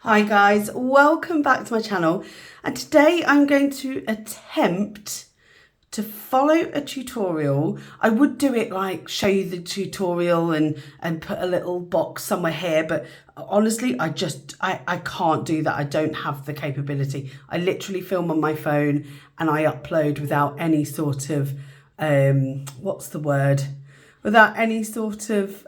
Hi guys, welcome back to my channel, and today I'm going to attempt to follow a tutorial. I would do it like show you the tutorial and put a little box somewhere here, but honestly I can't do that. I don't have the capability. I literally film on my phone and I upload without any sort of without any sort of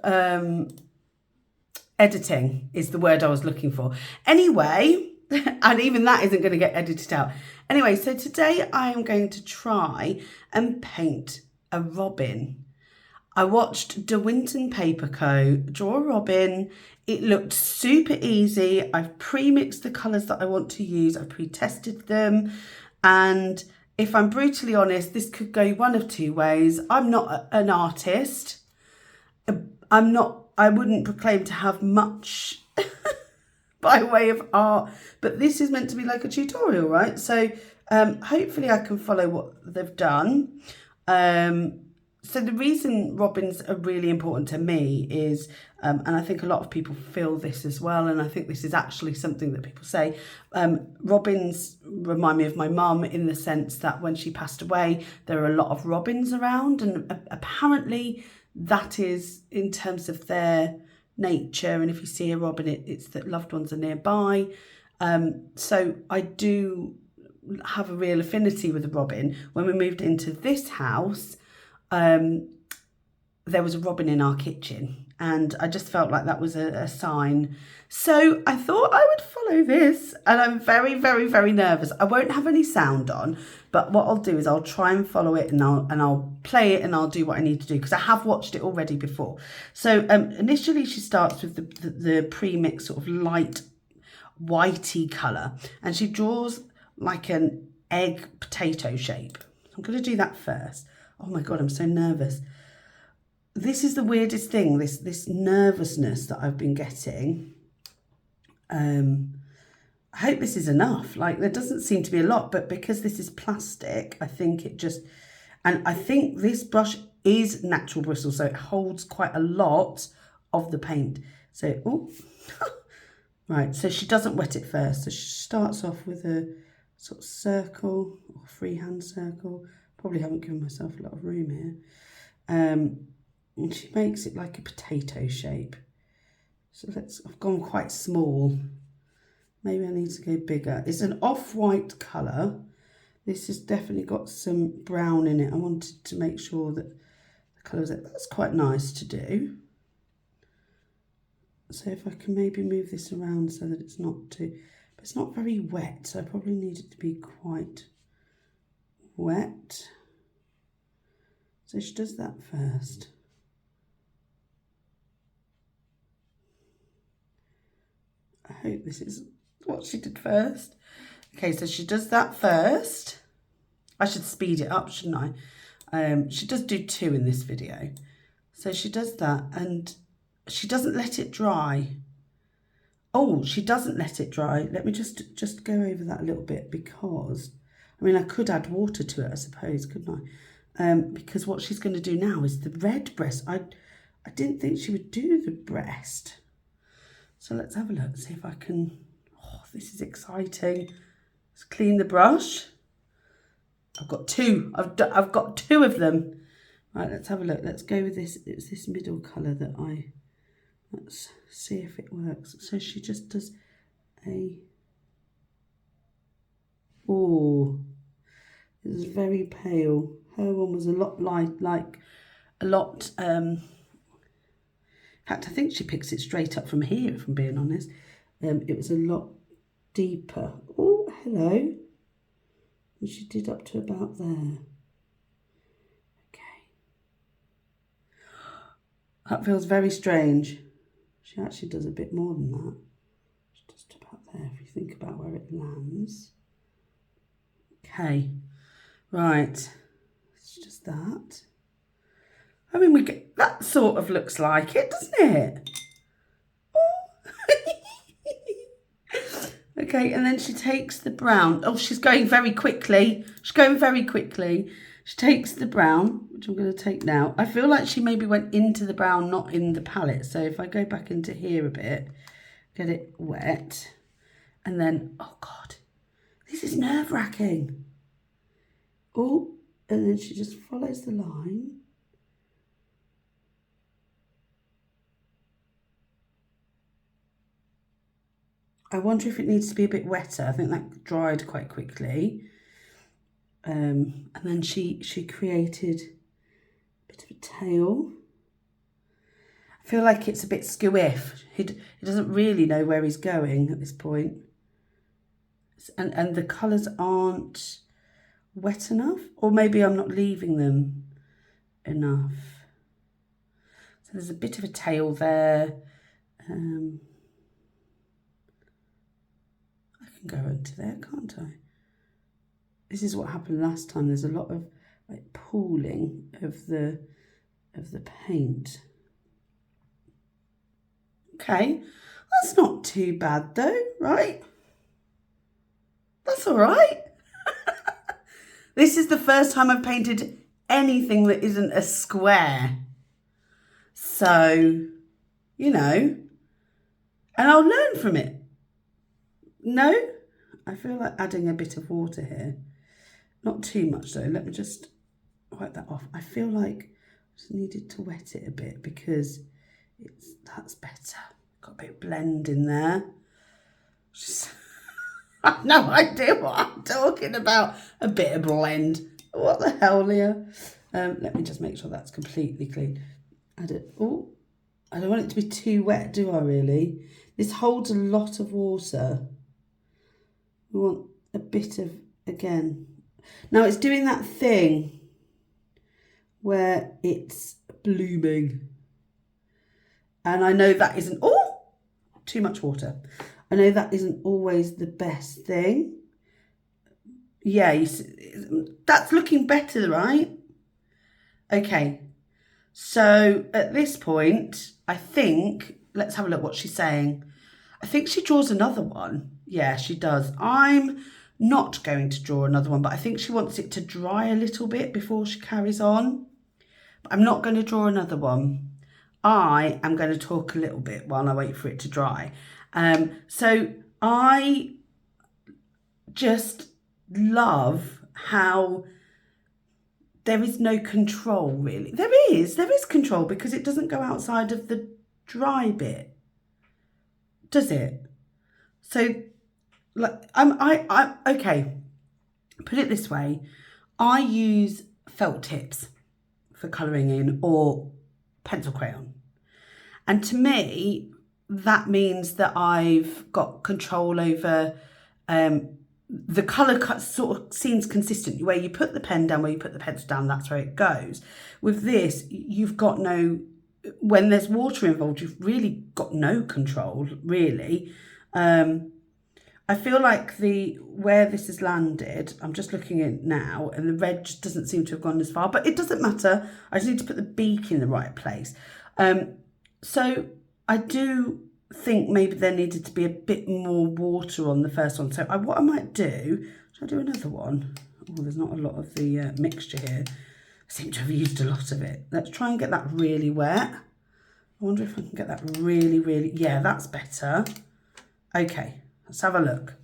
editing is the word I was looking for. Anyway, and even that isn't going to get edited out. Anyway, so today I am going to try and paint a robin. I watched De Winton Paper Co. draw a robin. It looked super easy. I've pre-mixed the colours that I want to use. I've pre-tested them. And if I'm brutally honest, this could go one of two ways. I'm not an artist. I wouldn't proclaim to have much by way of art, but this is meant to be like a tutorial, right? So hopefully I can follow what they've done. So the reason robins are really important to me is, and I think a lot of people feel this as well, and I think this is actually something that people say, robins remind me of my mum in the sense that when she passed away, there are a lot of robins around, and apparently that is in terms of their nature, and if you see a robin, it's that loved ones are nearby. So I do have a real affinity with the robin. When we moved into this house, there was a robin in our kitchen, and I just felt like that was a sign. So I thought I would follow this, and I'm very, very, very nervous. I won't have any sound on, but what I'll do is I'll try and follow it, and I'll play it, and I'll do what I need to do because I have watched it already before. So initially she starts with the pre-mix sort of light whitey colour, and she draws like an egg potato shape. I'm going to do that first. Oh my God, I'm so nervous. This is the weirdest thing, this nervousness that I've been getting. I hope this is enough. Like, there doesn't seem to be a lot, but because this is plastic, I think it just, and I think this brush is natural bristle, so it holds quite a lot of the paint. So, oh, right, so she doesn't wet it first. So she starts off with a sort of circle or freehand circle. Probably haven't given myself a lot of room here. And she makes it like a potato shape. So I've gone quite small. Maybe I need to go bigger. It's an off-white colour. This has definitely got some brown in it. I wanted to make sure that the colours, that's quite nice to do. So if I can maybe move this around so that it's not too, but it's not very wet, so I probably need it to be quite wet. So she does that first. I hope this is what she did first. Okay, so she does that first. I should speed it up, shouldn't I? She does do two in this video. So she does that, and she doesn't let it dry. Oh, she doesn't let it dry. Let me just go over that a little bit, because, I mean, I could add water to it, I suppose, couldn't I? Because what she's going to do now is the red breast. I didn't think she would do the breast. So let's have a look, see if I can, oh, this is exciting. Let's clean the brush. I've got two, I've got two of them. Right, let's have a look. Let's go with this. It's this middle colour that let's see if it works. So she just does oh, this is very pale. Her one was a lot in fact, I think she picks it straight up from here, if I'm being honest. It was a lot deeper. Oh, hello. And she did up to about there. Okay. That feels very strange. She actually does a bit more than that. Just about there, if you think about where it lands. Okay. Right. It's just that. I mean, that sort of looks like it, doesn't it? Okay, and then she takes the brown. Oh, she's going very quickly. She's going very quickly. She takes the brown, which I'm going to take now. I feel like she maybe went into the brown, not in the palette. So if I go back into here a bit, get it wet. And then, oh God, this is nerve-wracking. Oh, and then she just follows the line. I wonder if it needs to be a bit wetter. I think that dried quite quickly. And then she created a bit of a tail. I feel like it's a bit squiff. He doesn't really know where he's going at this point. And the colours aren't wet enough, or maybe I'm not leaving them enough. So there's a bit of a tail there. I can go into there, can't I? This is what happened last time. There's a lot of like pooling of the paint. Okay, that's not too bad though, right? That's all right. This is the first time I've painted anything that isn't a square. So, you know, and I'll learn from it. No, I feel like adding a bit of water here. Not too much though. Let me just wipe that off. I feel like I just needed to wet it a bit because that's better. Got a bit of blend in there. Just, I have no idea what I'm talking about. A bit of blend. What the hell, Leah? Let me just make sure that's completely clean. Oh, I don't want it to be too wet, do I really? This holds a lot of water. We want a bit of, again. Now it's doing that thing where it's blooming. And I know that isn't, oh, too much water. I know that isn't always the best thing. Yeah, you see, that's looking better, right? Okay, so at this point, I think, let's have a look what she's saying. I think she draws another one. Yeah, she does. I'm not going to draw another one, but I think she wants it to dry a little bit before she carries on. But I'm not going to draw another one. I am going to talk a little bit while I wait for it to dry. So I just love how there is no control, really. There is control because it doesn't go outside of the dry bit, does it? So, like, I'm okay. Put it this way, I use felt tips for colouring in or pencil crayon, and to me that means that I've got control over the colour cut sort of seems consistent. Where you put the pen down, where you put the pencil down, that's where it goes. With this, you've got no, when there's water involved, you've really got no control, really. I feel like where this has landed, I'm just looking at it now, and the red just doesn't seem to have gone as far, but it doesn't matter. I just need to put the beak in the right place. So I do think maybe there needed to be a bit more water on the first one. So what I might do, should I do another one? Oh, there's not a lot of the mixture here. I seem to have used a lot of it. Let's try and get that really wet. I wonder if I can get that really, yeah, that's better. Okay, let's have a look.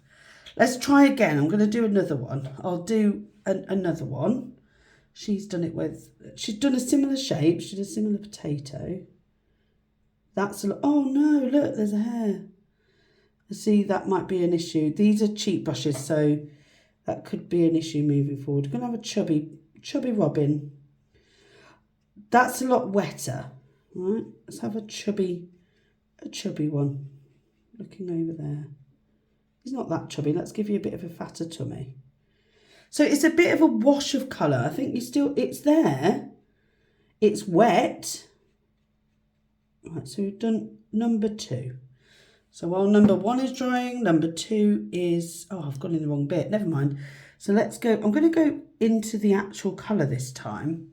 Let's try again. I'm going to do another one. I'll do another one. She's done it with, she's done a similar shape. She did a similar potato. That's oh no, look, there's a hair. I see that might be an issue. These are cheap brushes, so that could be an issue moving forward. We're going to have a chubby robin. That's a lot wetter. All right, let's have a chubby one. Looking over there. He's not that chubby. Let's give you a bit of a fatter tummy. So it's a bit of a wash of colour. I think it's there. It's wet. Right, so we've done number 2. So while number 1 is drying, number 2 is, oh, I've gone in the wrong bit, never mind. So let's go, I'm going to go into the actual colour this time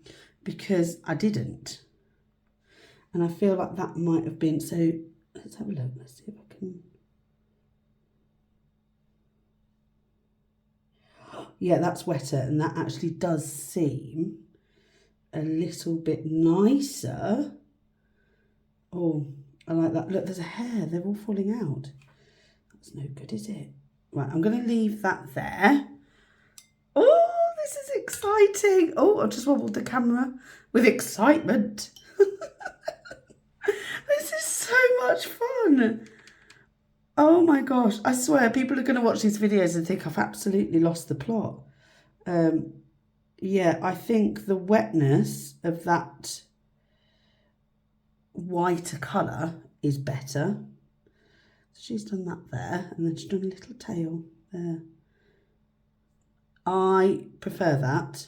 because I didn't. And I feel like that might have been, so let's have a look, let's see if I can. Yeah, that's wetter, and that actually does seem a little bit nicer. Oh, I like that. Look, there's a hair. They're all falling out. That's no good, is it? Right, I'm going to leave that there. Oh, this is exciting. Oh, I just wobbled the camera with excitement. This is so much fun. Oh my gosh, I swear people are going to watch these videos and think I've absolutely lost the plot. Yeah, I think the wetness of that whiter colour is better. So she's done that there, and then she's done a little tail there. I prefer that.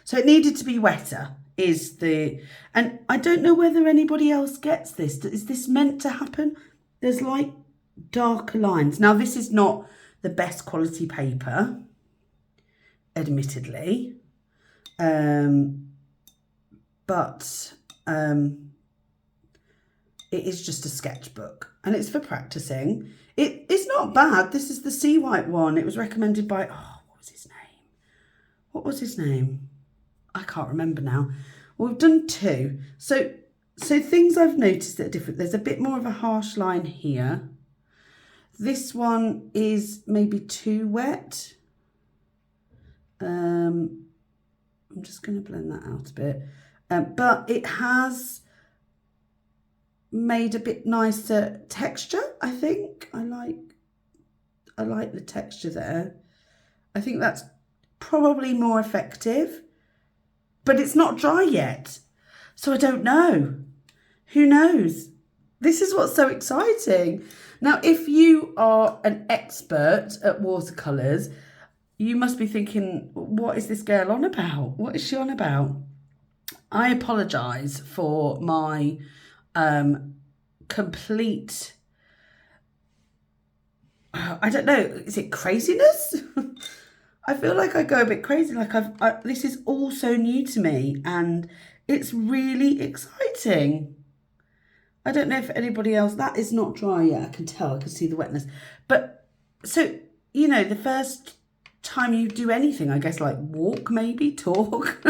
So it needed to be wetter, and I don't know whether anybody else gets this. Is this meant to happen? There's like darker lines. Now, this is not the best quality paper, admittedly, but it is just a sketchbook and it's for practicing. It's not bad. This is the Sea White one. It was recommended by, oh, what was his name? What was his name? I can't remember now. Well, we've done two. So things I've noticed that are different. There's a bit more of a harsh line here. This one is maybe too wet. I'm just going to blend that out a bit. But it has made a bit nicer texture, I think. I like the texture there. I think that's probably more effective. But it's not dry yet. So I don't know. Who knows? This is what's so exciting. Now, if you are an expert at watercolours, you must be thinking, what is this girl on about? What is she on about? I apologise for my complete, I don't know, is it craziness? I feel like I go a bit crazy. Like this is all so new to me and it's really exciting. I don't know if anybody else, that is not dry yet. I can tell, I can see the wetness. But so, you know, the first time you do anything, I guess like walk, maybe talk,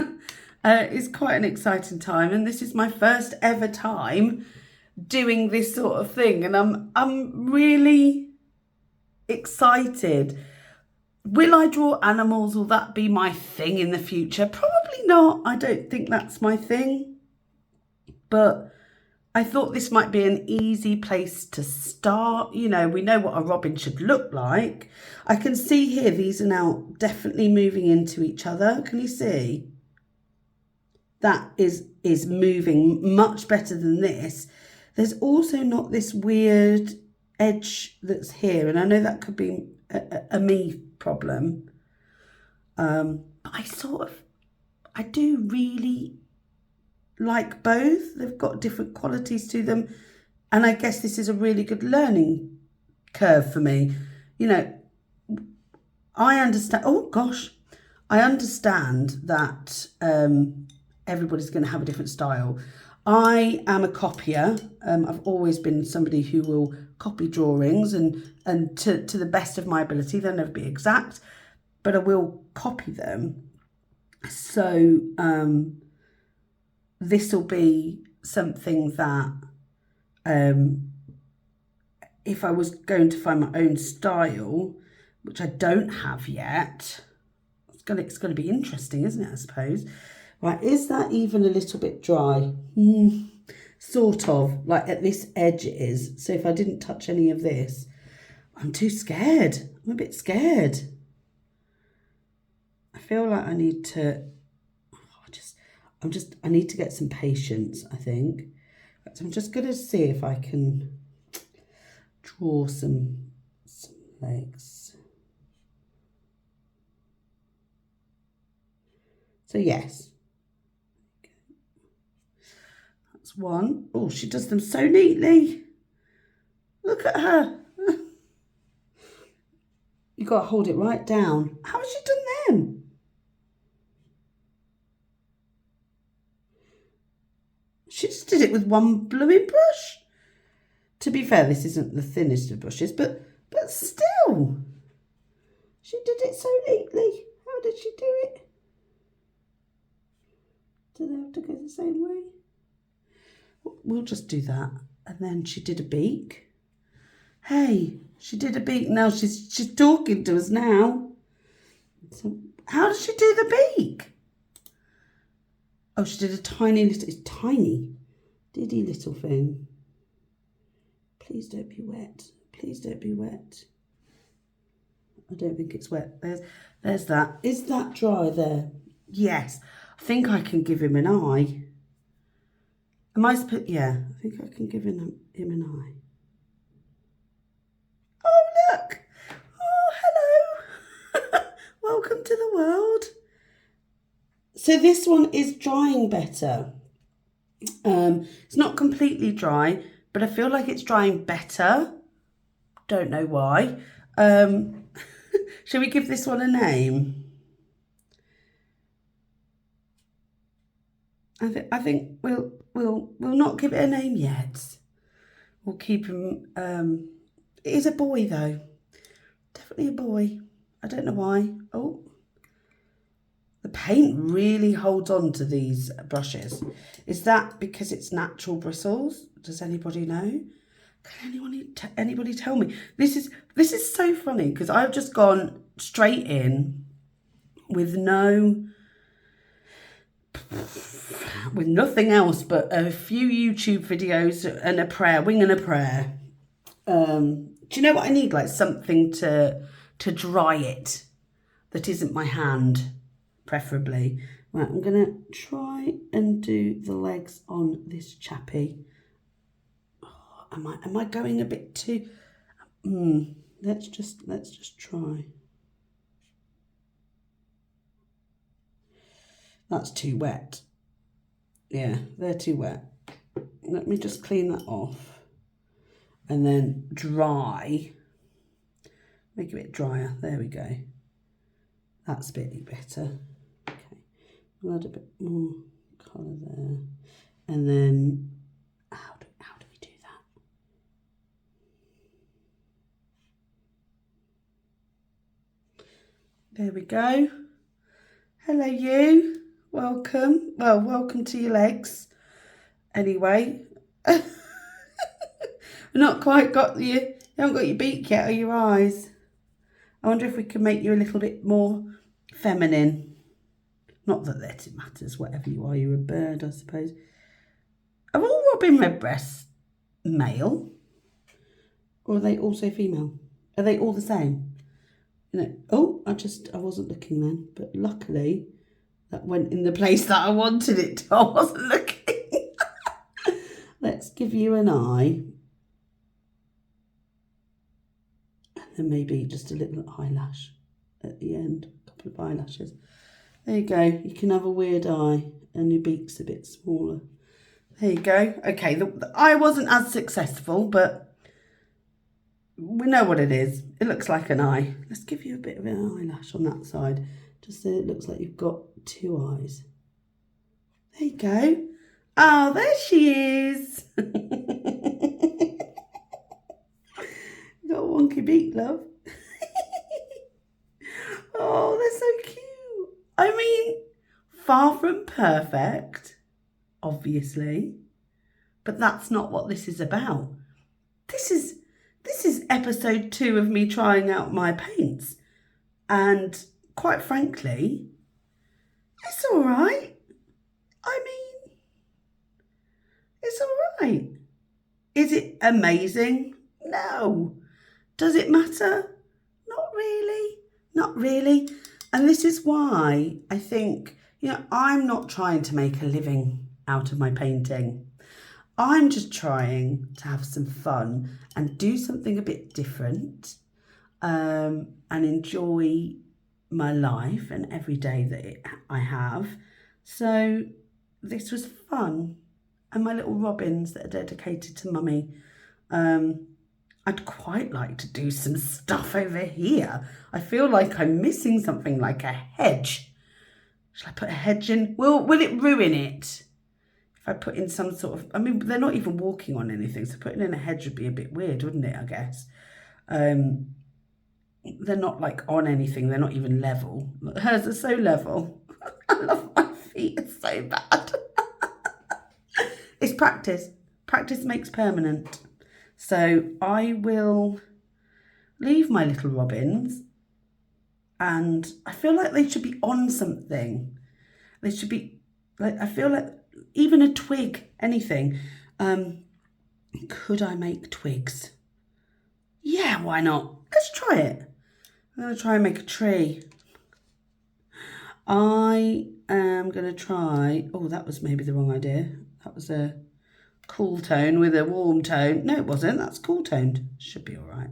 is quite an exciting time. And this is my first ever time doing this sort of thing. And I'm really excited. Will I draw animals? Will that be my thing in the future? Probably not. I don't think that's my thing. But I thought this might be an easy place to start. You know, we know what a robin should look like. I can see here, these are now definitely moving into each other. Can you see? That is moving much better than this. There's also not this weird edge that's here. And I know that could be a me problem. But I do really like both. They've got different qualities to them. And I guess this is a really good learning curve for me. You know, I understand, oh gosh, I understand that everybody's going to have a different style. I am a copier. I've always been somebody who will copy drawings and to the best of my ability. They'll never be exact, but I will copy them. So this will be something that if I was going to find my own style, which I don't have yet, it's going to be interesting, isn't it, I suppose? Right, is that even a little bit dry? Sort of, like at this edge it is. So if I didn't touch any of this, I'm too scared. I'm a bit scared. I feel like I need to, I need to get some patience, I think. So I'm just going to see if I can draw some legs. So yes. That's one. Oh, she does them so neatly. Look at her. You've got to hold it right down. How has she done them? She just did it with one blooming brush. To be fair, this isn't the thinnest of brushes, but still. She did it so neatly. How did she do it? Do they have to go the same way? We'll just do that. And then she did a beak. Hey, She did a beak. Now she's talking to us now. So how does she do the beak? Oh, she did a tiny little, it's tiny, diddy little thing. Please don't be wet. Please don't be wet. I don't think it's wet. There's that. Is that dry there? Yes. I think I can give him an eye. Am I supposed? Yeah, I think I can give him an eye. Oh, look. Oh, hello. Welcome to the world. So this one is drying better. It's not completely dry, but I feel like it's drying better. Don't know why. Shall we give this one a name? I think we'll not give it a name yet. We'll keep him. It is a boy though. Definitely a boy. I don't know why. Oh, the paint really holds on to these brushes. Is that because it's natural bristles? Does anybody know? Can anybody tell me? This is so funny because I've just gone straight in with nothing else but a few YouTube videos and a prayer, wing and a prayer. Do you know what I need? Like something to dry it that isn't my hand, preferably. Right, I'm gonna try and do the legs on this chappy. Am I going a bit too? Let's just try. That's too wet. Yeah, they're too wet. Let me just clean that off and then dry. Make it a bit drier. There we go. That's a bit better. Okay, we'll add a bit more colour there, and then how do we do that? There we go. Hello, you. Welcome. Well, welcome to your legs. Anyway, not quite got you haven't got your beak yet or your eyes. I wonder if we can make you a little bit more feminine. Not that it matters, whatever you are. You're a bird, I suppose. Are all robin redbreasts male? Or are they also female? Are they all the same? You know, oh, I wasn't looking then, but luckily that went in the place that I wanted it to. I wasn't looking. Let's give you an eye. And then maybe just a little eyelash at the end, a couple of eyelashes. There you go. You can have a weird eye and your beak's a bit smaller. There you go. Okay, the eye wasn't as successful, but we know what it is. It looks like an eye. Let's give you a bit of an eyelash on that side, just so it looks like you've got two eyes. There you go. Oh, there she is. Got a wonky beak, love. Oh, they're so cute. I mean, far from perfect, obviously, but that's not what this is about. This is episode 2 of me trying out my paints, and quite frankly, it's all right. I mean, it's all right. Is it amazing? No. Does it matter? Not really. Not really. And this is why I think, I'm not trying to make a living out of my painting. I'm just trying to have some fun and do something a bit different, and enjoy my life and every day that I have. So this was fun. And my little robins that are dedicated to mummy. I'd quite like to do some stuff over here. I feel like I'm missing something, like a hedge. Shall I put a hedge in? Will it ruin it? If I put in some sort of, I mean, they're not even walking on anything, so putting in a hedge would be a bit weird, wouldn't it, I guess? They're not like on anything, they're not even level. Hers are so level. I love my feet, it's so bad. It's practice. Practice makes permanent. So I will leave my little robins, and I feel like they should be on something. They should be, like, I feel like even a twig, anything. Could I make twigs? Yeah, why not? Let's try it. I'm going to try and make a tree. I am going to try, oh, that was maybe the wrong idea. That was a cool tone with a warm tone. No, it wasn't. That's cool toned. Should be all right.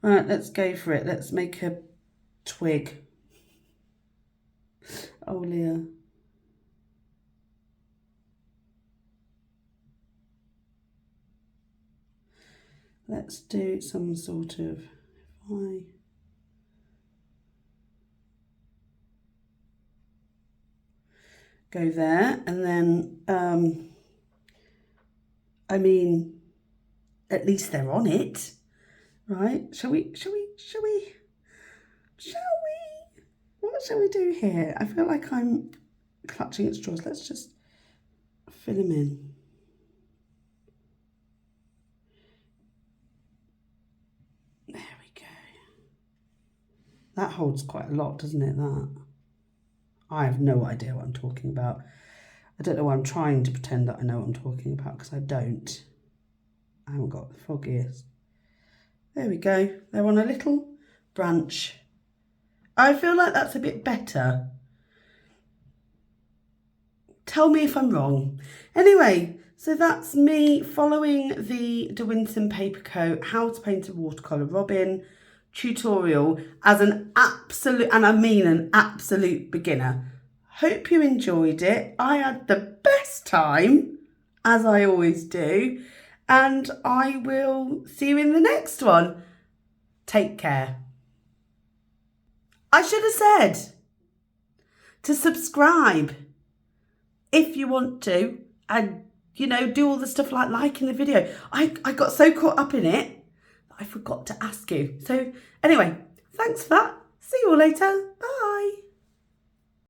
All right, let's go for it. Let's make a twig. Oh, Leah. Let's do some sort of, go there, and then, I mean, at least they're on it, right? Shall we? What shall we do here? I feel like I'm clutching at straws. Let's just fill them in. There we go. That holds quite a lot, doesn't it, that? I have no idea what I'm talking about. I don't know why I'm trying to pretend that I know what I'm talking about, because I don't. I haven't got the foggiest. There we go. They're on a little branch. I feel like that's a bit better. Tell me if I'm wrong. Anyway, so that's me following the De Winton Paper Co. How to Paint a Watercolour Robin tutorial as an absolute, and I mean an absolute beginner. Hope you enjoyed it. I had the best time, as I always do, and I will see you in the next one. Take care. I should have said to subscribe if you want to, and, you know, do all the stuff like liking the video. I got so caught up in it that I forgot to ask you. So anyway, thanks for that. See you all later. Bye.